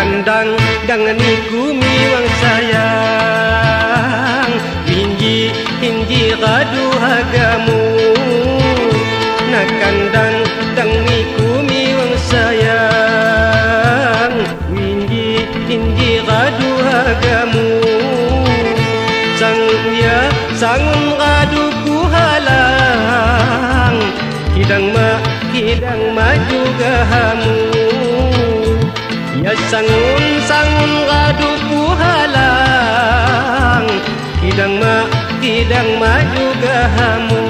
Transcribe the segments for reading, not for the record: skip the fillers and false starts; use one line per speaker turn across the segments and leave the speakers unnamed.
Nakandang dengan ikumi wang sayang, hinji kadu hagamu. Nakandang dengan ikumi wang sayang, hinji kadu hagamu. Sangun kadu ku halang, kidang maju gahamu. Ya sangun kadu ku halang, kidang maju gahamu.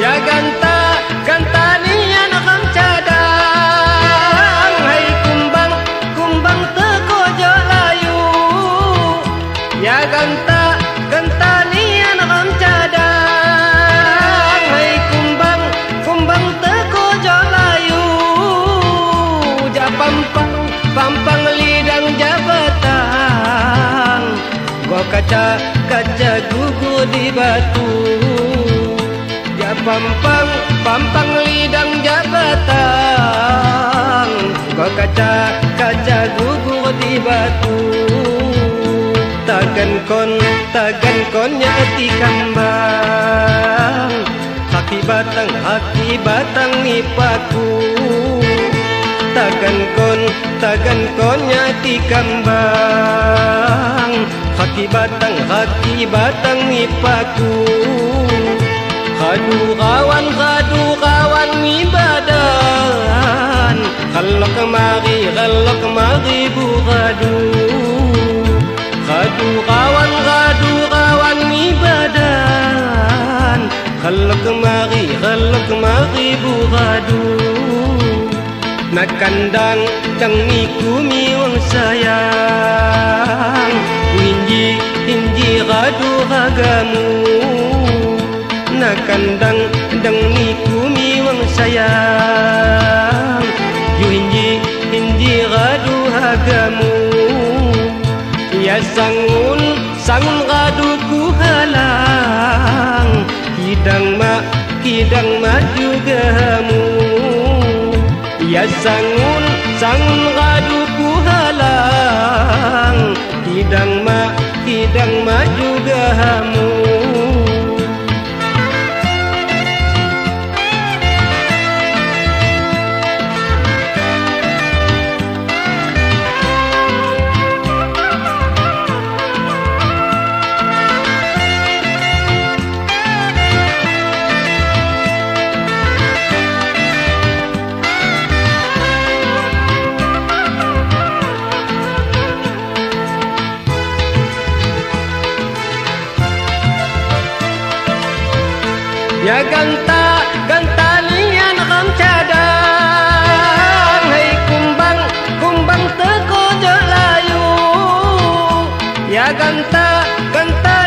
Ya ganta nian akang cadang, hai kumbang teko jalayu. Ya ganta nian akang cadang, hai kumbang teko jalayu. Ja pampang lidang jabatan, gua kaca gugur di batu. Pampang lidang jabatan, gua kaca gugur di batu. Tagan konnya ti kambang, haki batang nipaku. Tagan konnya ti kambang, haki batang nipaku. Kadu kawan ni badan, kalau kemari bukadu. Kadu kawan ni badan, kalau kemari bukadu. Nakandang ni kumi wang sayang, hinji kadu hagamu. Nakandang ni kumi wang sayang, yu hinji kadu hagamu. Ya sangun kadu ku halang, kidang maju gahamu. Ya sangun kadu ku halang, kidang maju gahamu. Ya ganta nian akang cadang, hai kumbang teko jalayu. Ya ganta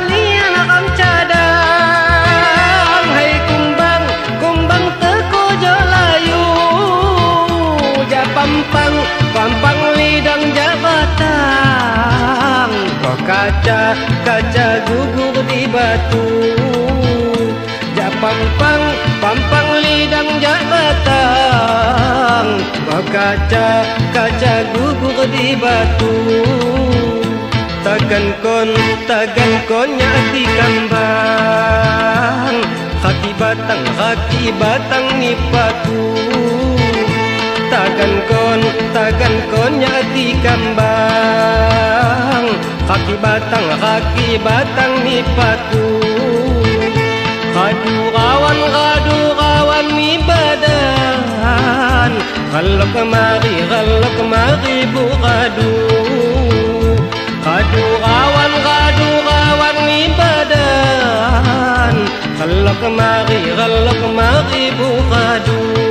nian akang cadang, hai kumbang teko jalayu. Ja pampang lidang jabatan, kok kaca gugur di batu. Pampang lidang jabatan, kaca gugur di batu. Tagan konnya ti kambang, haki batang nipaku. Tagan konnya ti kambang, haki batang nipaku. Kadu kawan ni badan, kalau kemari bukadu. Kadu kawan ni badan, kalau kemari bukadu.